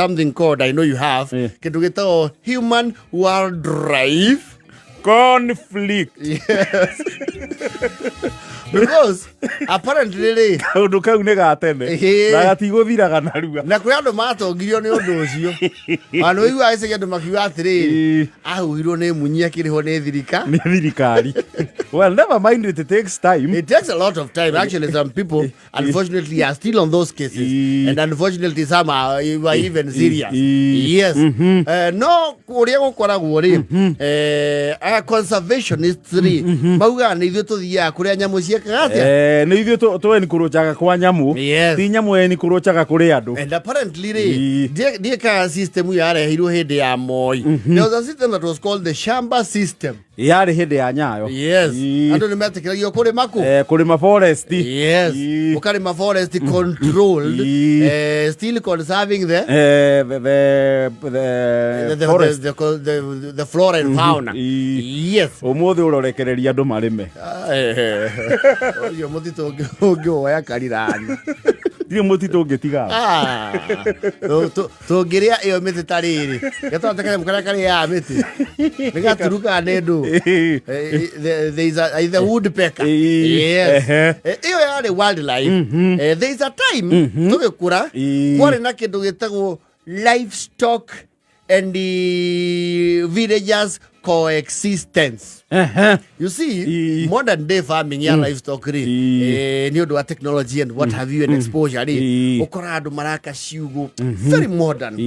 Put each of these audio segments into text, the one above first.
something called, I know you have, kindu gitagwo human world drive conflict. Yes. Because apparently kaundu kau ni gatene na gatiguthiraga narua na kwi andu matongirio ni undu ucio anu igu aise andu makiuga atiri ahuirwo ni munyi akiriho ni thirikari. Well, never mind, it takes time. It takes a lot of time. Actually, some people, unfortunately, are still on those cases. And unfortunately, some are even serious. Yes. No, kuria gukoragwo ri conservationists ri mauga ni ithu tuthia kuria nyamu ciekaga atia ni ithu tweni kurochaga kwa nyamu ti nyamu ni kurochaga kuri andu. And apparently ri the system yarehirwo hindi ya Moi. There was a system that was called the shamba system. Yari hindi ya Nyayo. Yes. Andu ni metikiragio kurima ku kurima forest. Yes. Ukarima forest controlled, still conserving the forest, the flora and fauna. Yes. Umuthi urorekereria andu marime. Yo mutito ngioya karirani. Dio mutito ngitiga. Tungiria iyo miti tariri. Gatoteka mukara kari ya miti. Nigaturuka nendu. There is a woodpecker. Yes. Iyo ya the wildlife. There is a time tugikura kwari na kindu gitagwo livestock and the villagers coexistence. You see, modern day farming ya livestock ni undu wa technology and what have you and exposure ukora andu maraka ciugo very modern,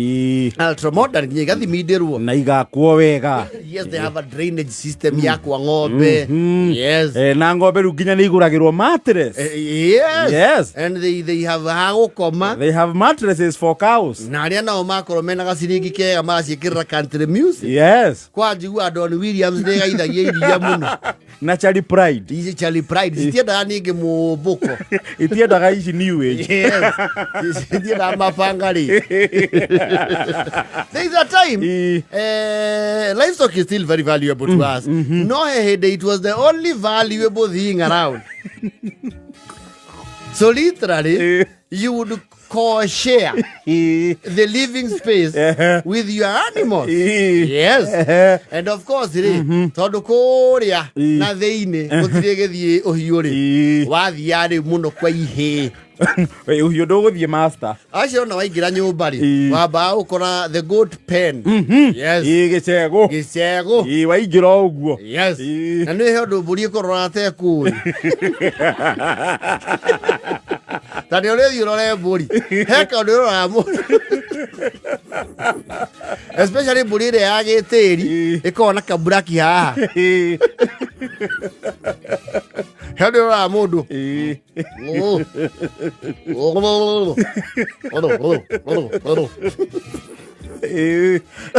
ultra modern nginya gathimindirwo na igakwo wega. Yes, they have a drainage system ya kwa ng'ombe. Yes. Na ng'ombe ru nginya ni iguragirwo mattress. Yes. And they have hagukoma. They have mattresses for cows. Na aria nao makorwo mena gaciringi kega magaciikirira country music. Yes. Kwa njigua Don Williams ni gaithagia iria muno na Charlie Pride. Ici Charlie Pride itiendaga ningi mubuko itiendaga ici new age. Yes. Itiendaga mapanga ri. There is a time livestock is still very valuable to us. No hede, it was the only valuable thing around. So literally you would co-share the living space with your animals. Yes. And of course, tondu kuria na theine gutire githie uhiu ri wathia ri muno kwa ihii uhiu nduguthie master acio na waingira nyumba ri wamba ukora the goat pen. Yes. Gicego waingira uguo. Yes. Na ni he undu mburi ikorora te kuri tani ore urore mburi heka undu urora mundu especially mburi ire ya gitiri ikona kaburaki haha hadi urora mundu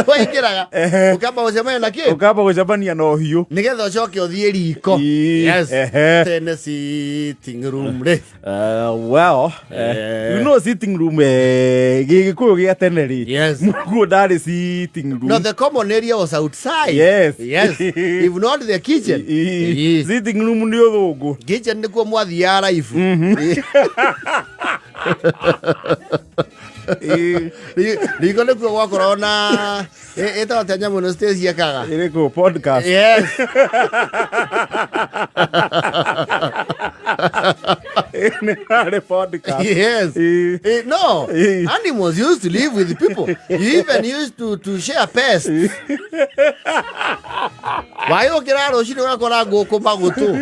waingiraga ukamba gucemania na ki ukamba gucemania na uhiu nigetha ucoke uthie riko. Yes. Tene sitting room ri well you know sitting room gikuyu gia tene ri. Yes. Muguo ndari sitting room. No, the common area was outside. Yes. Yes. If not the kitchen. Sitting room ni uthungu. Kitchen ni kwa mwathia raifu. Niko le kwa corona eta tanya mono stage ya kaga ile ko podcast. Yes. The podcast. Yes. No, animals used to live with people. You even used to share pests. Why you kira ro shino gakora ngoko magutu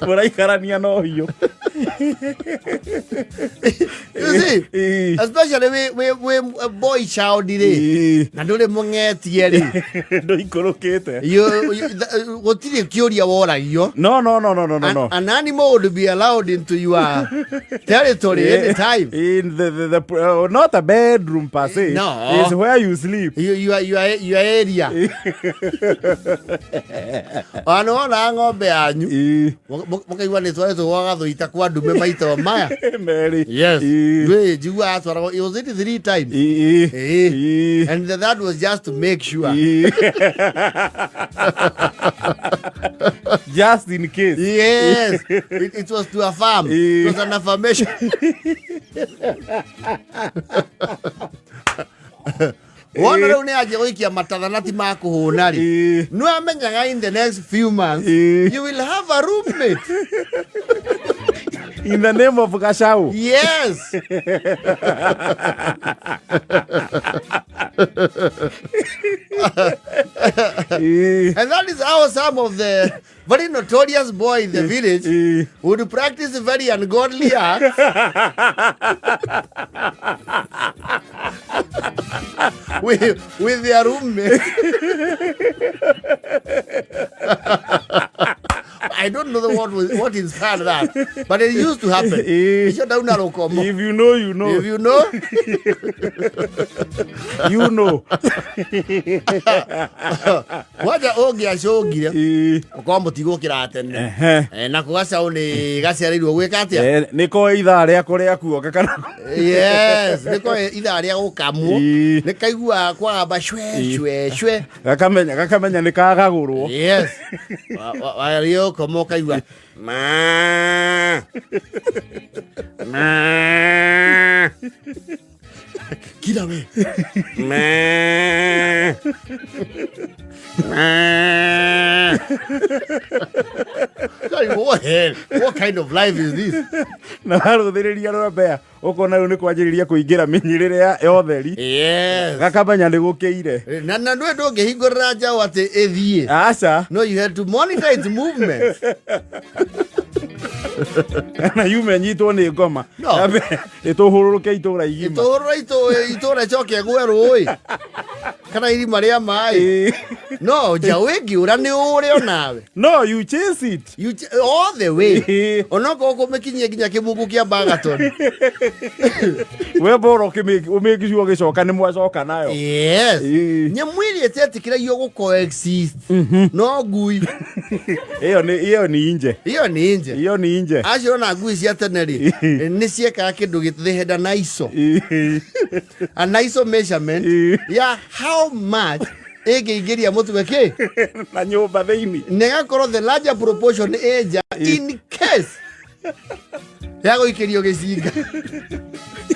muraikarania no hiyo. You see, especially we boy child ri na ndure mungetie ri ndo ikorokete gotire kiuria woragio. No. An animal would be allowed into your territory anytime. In the not a bedroom per se. No. It's where you sleep. Your area. Ano na ng'ombe yanyu mukaigua ni tware twagathuita kwa ndume maito maya. Mary. Yes. We jigua atwara it was 3 times. And that was just to make sure. Just in case. Yes. It was to a farm. It was an affirmation. Wona rĩu nĩ anjia gũikia matathanati ma kũhũna rĩ nĩ amenyaga in the next few months you will have a roommate in the name of Gashau. Yes. And that is how some of the very notorious boys in the village would practice very ungodly acts with their roommate. I don't know what inspired that, but it used to happen. If you know, you know. If you know, you know. Waja ũngĩacũngire ũkorwo mũtigũkĩra tene na kũgacaũ nĩ gaciarĩirwo gwĩka atĩa nĩko ithaa rĩako rĩa kuoka kana yes nĩko ithaa rĩa gũkamwo nĩ kaiguaga kwagamba cwe gakamenya nĩ kagagũrwo yes warĩo ũkoma ũkaigua Kira we. What kind of life is this? Na harũthĩrĩria rwambea ũkona rĩu nĩ kwanjĩrĩria kũingĩra mĩnyĩrĩre ya ũtheri gakamenya nĩ gũkĩire na ndũĩ ndũngĩhingũrĩra njaũ atĩ ĩthiĩ aca no you had to monitor its movements. na yume nyitwo nĩ ngoma ĩtũhũrũrũke itũra igima itũra ĩcoke ĩgwe rũĩ kana irima rĩa maĩ no njaũ ĩngĩũra nĩ ũrĩ onawe no you chase it all the way onokorwo kũmĩkinyia nginya kĩmungu kĩa Bagaton we bora ũmĩkiciwo gĩcoka nĩ mwacoka nayo yes nyamũ ĩrĩa ĩtetĩkĩragio gũ coexist no ngui ĩyo nĩ inje acio na ngui cia tene rĩ nĩ ciekaga kĩndũ gĩthehenda na ico a iso measurement ya how much ĩngĩingĩria mũtwe kĩ na nyũmba thĩinĩ negakorwo the larger proportion ĩnja in case ya gũikĩrio gĩcinga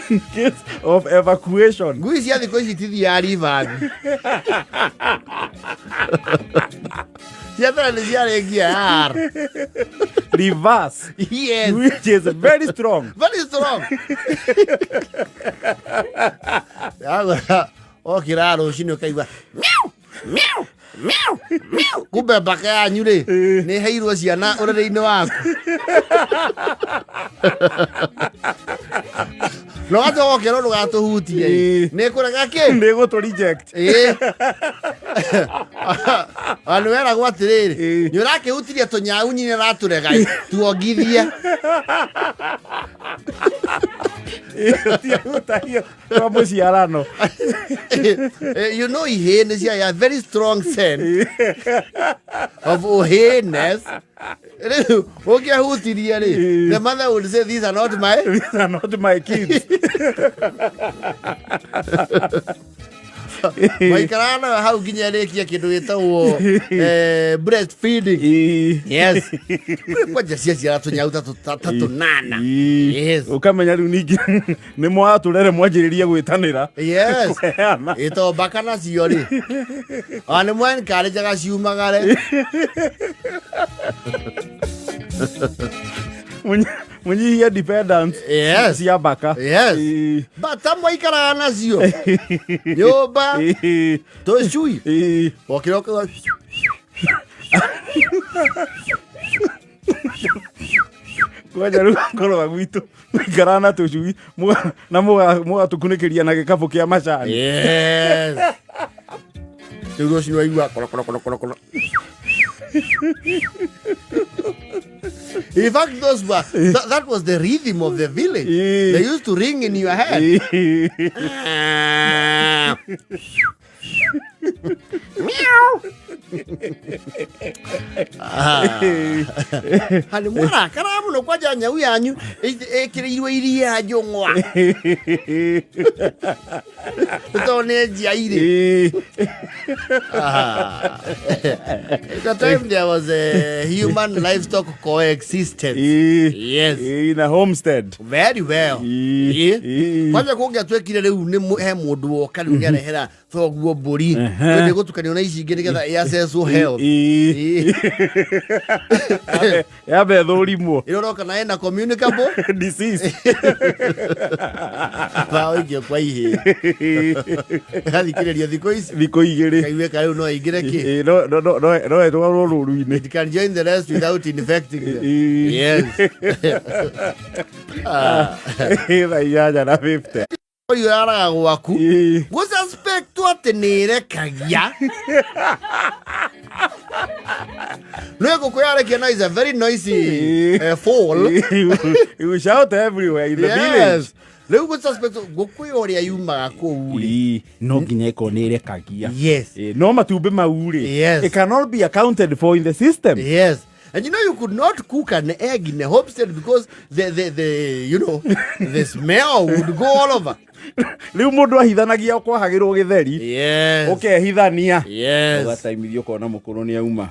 in case of evacuation ngui cia thikũ ici tithiaga rivathi ciatara nĩ ciarĩngia reverse yes which is very strong okĩra rũcinĩ ũkaigua kumbe mbaka yanyu rĩ nĩ heirwo ciana ũrĩrĩ-inĩ waku no wacoka ũkerwo ndũgatũhutie nĩ kũrega kĩ nĩ gũtũ reject nĩ weragwo atĩrĩrĩ nĩ ũrakĩhutirie tũnyau nyine ratũrega tuongithie kwa mũciarano you know ihii nĩ cia very strong sense of uheeness rĩu ũngĩahutirie rĩ the mother would say these are not my kids Maikarana hau nginya rĩkia kĩndũ gĩtagwo breastfeeding yes kwanja ciaciara tũnyau ta tũnana yes ũkamenya rĩu ningĩ nĩ mwatũrere mwanjĩrĩria gwĩtanĩra yes ĩtomba nacio rĩ nĩ mwenkarĩnjaga ciumagare munyihia dependence cia mbaka bata mwaikaraga nacio nyũmba tũcui okĩra ũkauga kwanja rĩu ngorwa gwitũ mũikaraga na tũcui na mũgatũkunĩkĩria na gĩkabũ kĩa macani rĩu rũcinĩ waigua korokoro. In fact, that was the rhythm of the village. They used to ring in your head. Hani mwana karamu no kwaja nyau yanyu ekirirwe iria njongwa tone jiaire. That time there was a human livestock coexistence. Yes. In a homestead. Very well. Kwaja kungia twekire riu ni he mundu woka riu ngarehera thoguo mburi ndi gutukanio na ici ingi nigetha access health. Yabe thurimo Iroroka na ena communicable disease. Bao ingio kwa ihii. Thikiriria thiko ici Thiko igiri. Kaiwe kariu no ingire ki. No etwa ruru-ini. It can join the rest without infecting them. Yes. Thaiyaja na 50. Oyu araga gwaku gususpectwo ati nirekagia no guku yarekia na is a very noisy fall. You shout everywhere in the village. Riu gususpect guku yoria yumaga kuu no nginya iko nirekagia. Yes. No matumbe mauri. Yes. It cannot be accounted for in the system. Yes. And you know you could not cook an egg in a homestead because the you know the smell would go all over. Riu mundu ahithanagia kwahagirwo githeri. Yes. Ukehithania. Yes. Ugataimithio kona mukuru ni auma.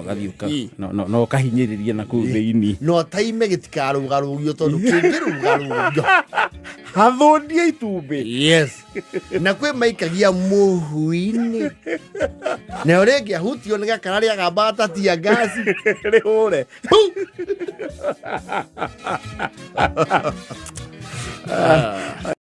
Gathioka. No kahinyiririe na ku thiini. No taime gitikarugarugio tondu kingirugarugio. Hathondie itumbi. Yes. Na kwe maikagia muhuini. Na oregi ahutio ni gakara ria gambata tia gasi. Rihore.